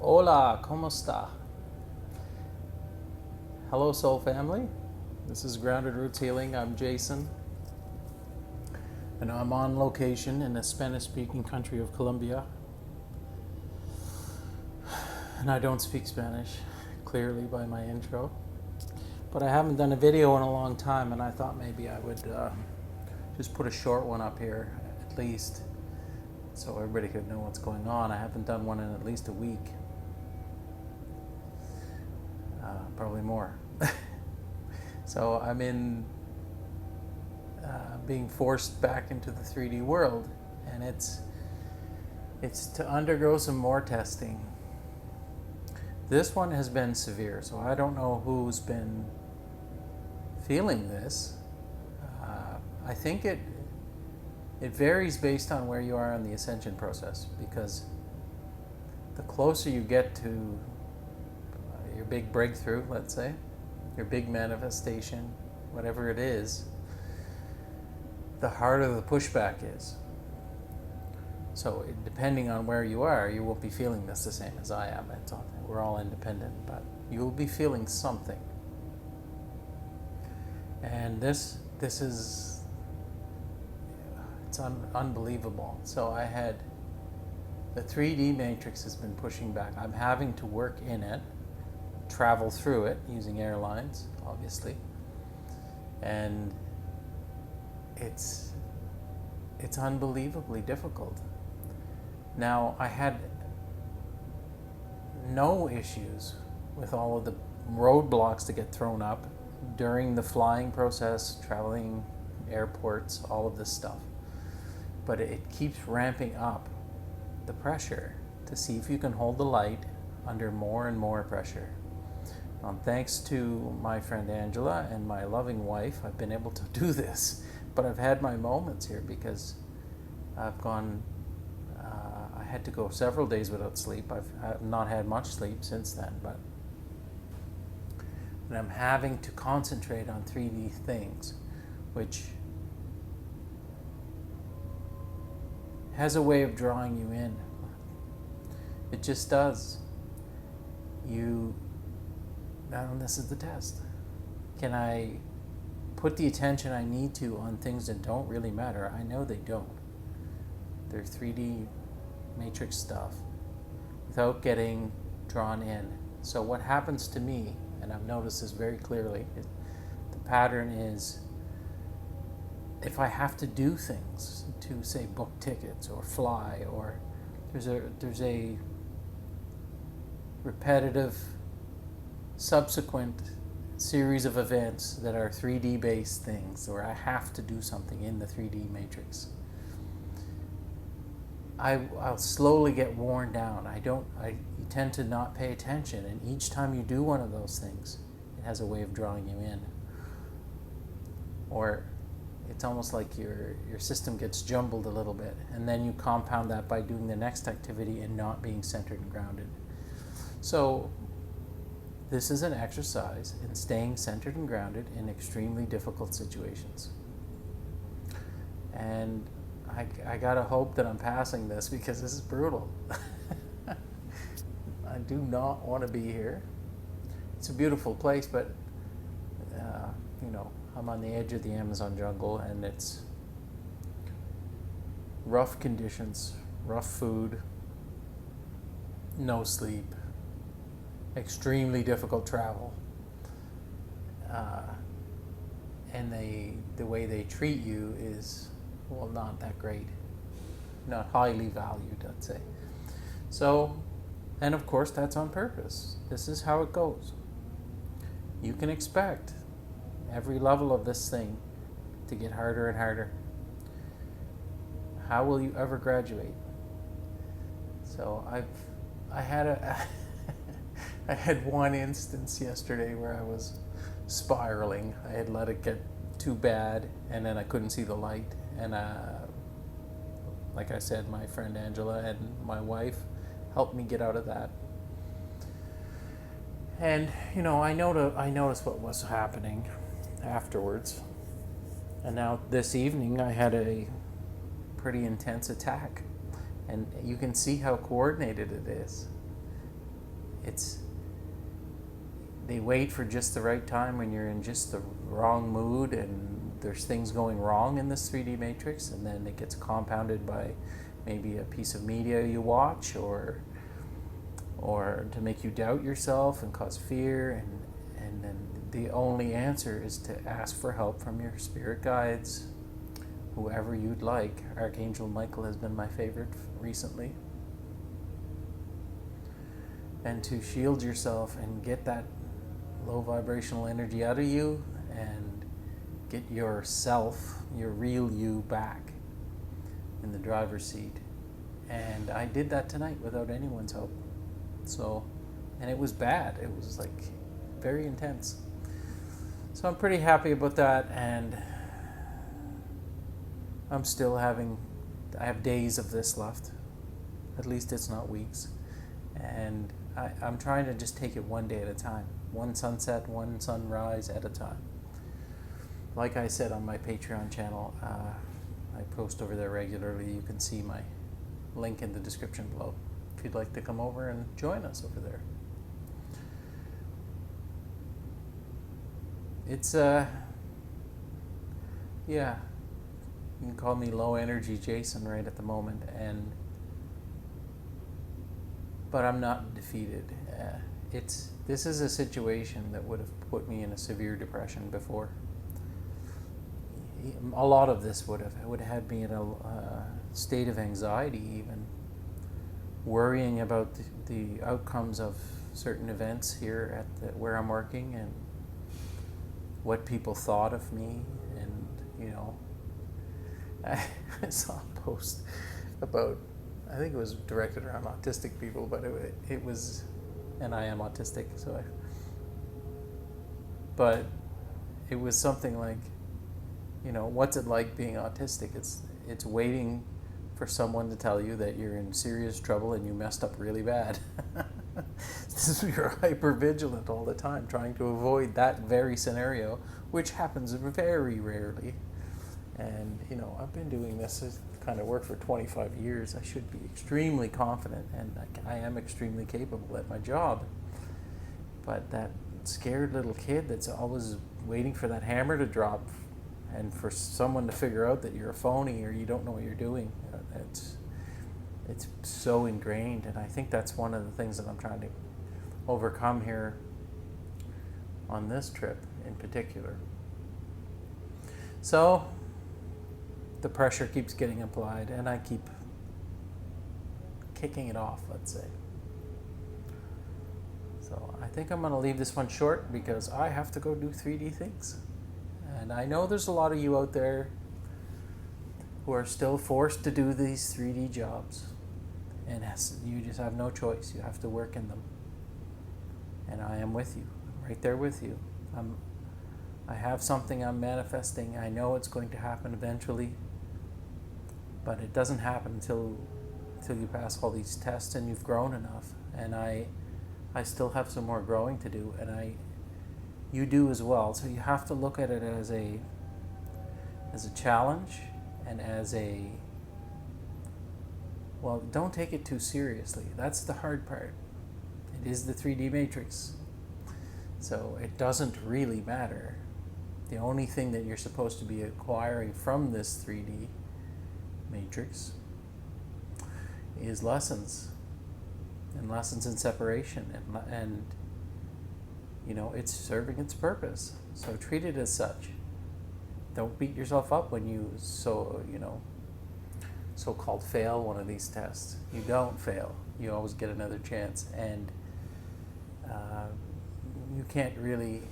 Hola, ¿cómo está? Hello, soul family. This is Grounded Roots Healing. I'm Jason, and I'm on location in the Spanish-speaking country of Colombia. And I don't speak Spanish, clearly by my intro. But I haven't done a video in a long time, and I thought maybe I would just put a short one up here, at least, so everybody could know what's going on. I haven't done one in at least a week. Probably more. So I'm being forced back into the 3D world, and it's to undergo some more testing. This one has been severe, so I don't know who's been feeling this. I think it varies based on where you are in the ascension process, because the closer you get to your big breakthrough, let's say, your big manifestation, whatever it is, the harder the pushback is. So depending on where you are, you won't be feeling this the same as I am. We're all independent, but you'll be feeling something. And this is, it's unbelievable. So I had, the 3D matrix has been pushing back. I'm having to work in it, travel through it using airlines, obviously, and it's unbelievably difficult. Now, I had no issues with all of the roadblocks that get thrown up during the flying process, traveling, airports, all of this stuff, but it keeps ramping up the pressure to see if you can hold the light under more and more pressure. Thanks to my friend Angela and my loving wife, I've been able to do this. But I've had my moments here because I've gone, I had to go several days without sleep. I've not had much sleep since then, and I'm having to concentrate on 3D things, which has a way of drawing you in. It just does. Now, this is the test. Can I put the attention I need to on things that don't really matter? I know they don't. They're 3D matrix stuff without getting drawn in. So what happens to me, and I've noticed this very clearly, the pattern is if I have to do things to, say, book tickets or fly, or there's a repetitive subsequent series of events that are 3D based things, or I have to do something in the 3D matrix, I'll slowly get worn down. You tend to not pay attention, and each time you do one of those things, it has a way of drawing you in. Or it's almost like your system gets jumbled a little bit, and then you compound that by doing the next activity and not being centered and grounded. So this is an exercise in staying centered and grounded in extremely difficult situations. And I gotta hope that I'm passing this, because this is brutal. I do not want to be here. It's a beautiful place, but I'm on the edge of the Amazon jungle, and it's rough conditions, rough food, no sleep, extremely difficult travel, and the way they treat you is, well, not that great, not highly valued, I'd say. So, and of course that's on purpose. This is how it goes. You can expect every level of this thing to get harder and harder. How will you ever graduate? So I had one instance yesterday where I was spiraling. I had let it get too bad, and then I couldn't see the light. And like I said, my friend Angela and my wife helped me get out of that. And I noticed what was happening afterwards. And now this evening I had a pretty intense attack, and you can see how coordinated it is. it's they wait for just the right time when you're in just the wrong mood and there's things going wrong in this 3D matrix, and then it gets compounded by maybe a piece of media you watch, or to make you doubt yourself and cause fear, and then the only answer is to ask for help from your spirit guides, whoever you'd like. Archangel Michael has been my favorite recently. And to shield yourself and get that low vibrational energy out of you and get yourself, your real you, back in the driver's seat. And I did that tonight without anyone's help. So, and it was bad. It was like very intense. So I'm pretty happy about that, and I have days of this left. At least it's not weeks. And I'm trying to just take it one day at a time. One sunset, one sunrise at a time. Like I said on my Patreon channel, I post over there regularly. You can see my link in the description below if you'd like to come over and join us over there. It's, yeah, you can call me low energy Jason right at the moment, but I'm not defeated. This is a situation that would have put me in a severe depression before. A lot of this would have had me in a state of anxiety, even worrying about the outcomes of certain events here at where I'm working, and what people thought of me. And I saw a post about, I think it was directed around autistic people, but it was, and I am autistic, but it was something like, what's it like being autistic? It's waiting for someone to tell you that you're in serious trouble and you messed up really bad. You're hyper vigilant all the time, trying to avoid that very scenario, which happens very rarely. And I've been doing this kind of work for 25 years. I should be extremely confident, and I am extremely capable at my job. But that scared little kid that's always waiting for that hammer to drop, and for someone to figure out that you're a phony or you don't know what you're doing, it's so ingrained. And I think that's one of the things that I'm trying to overcome here on this trip in particular. So the pressure keeps getting applied, and I keep kicking it off, let's say. So I think I'm going to leave this one short because I have to go do 3D things. And I know there's a lot of you out there who are still forced to do these 3D jobs. And you just have no choice. You have to work in them. And I am with you. I'm right there with you. I have something I'm manifesting. I know it's going to happen eventually. But it doesn't happen until you pass all these tests and you've grown enough. And I still have some more growing to do, and you do as well. So you have to look at it as a challenge, and don't take it too seriously. That's the hard part. It is the 3D matrix. So it doesn't really matter. The only thing that you're supposed to be acquiring from this 3D matrix is lessons, and lessons in separation, and it's serving its purpose. So treat it as such. Don't beat yourself up when you so-called fail one of these tests. You don't fail. You always get another chance, and you can't really,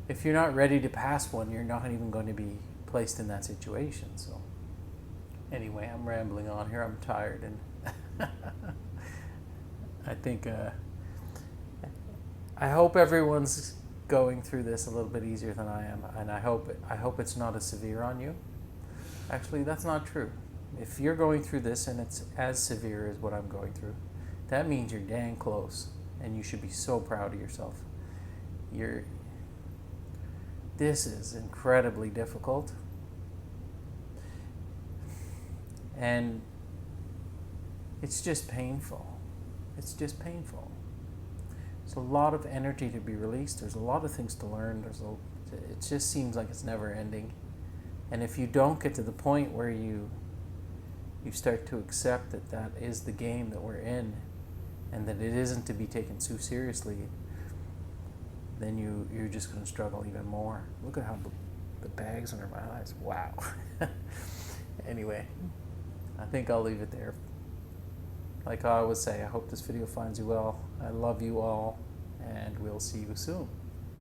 if you're not ready to pass one, you're not even going to be placed in that situation. So anyway, I'm rambling on here. I'm tired, and I think I hope everyone's going through this a little bit easier than I am, and I hope it's not as severe on you. Actually, that's not true. If you're going through this and it's as severe as what I'm going through, that means you're dang close, and you should be so proud of yourself. This is incredibly difficult, and it's just painful. It's just painful. There's a lot of energy to be released. There's a lot of things to learn. It just seems like it's never ending. And if you don't get to the point where you start to accept that that is the game that we're in, and that it isn't to be taken too seriously, then you're just going to struggle even more. Look at how the bags under my eyes. Wow. Anyway, I think I'll leave it there. Like I always say, I hope this video finds you well. I love you all, and we'll see you soon.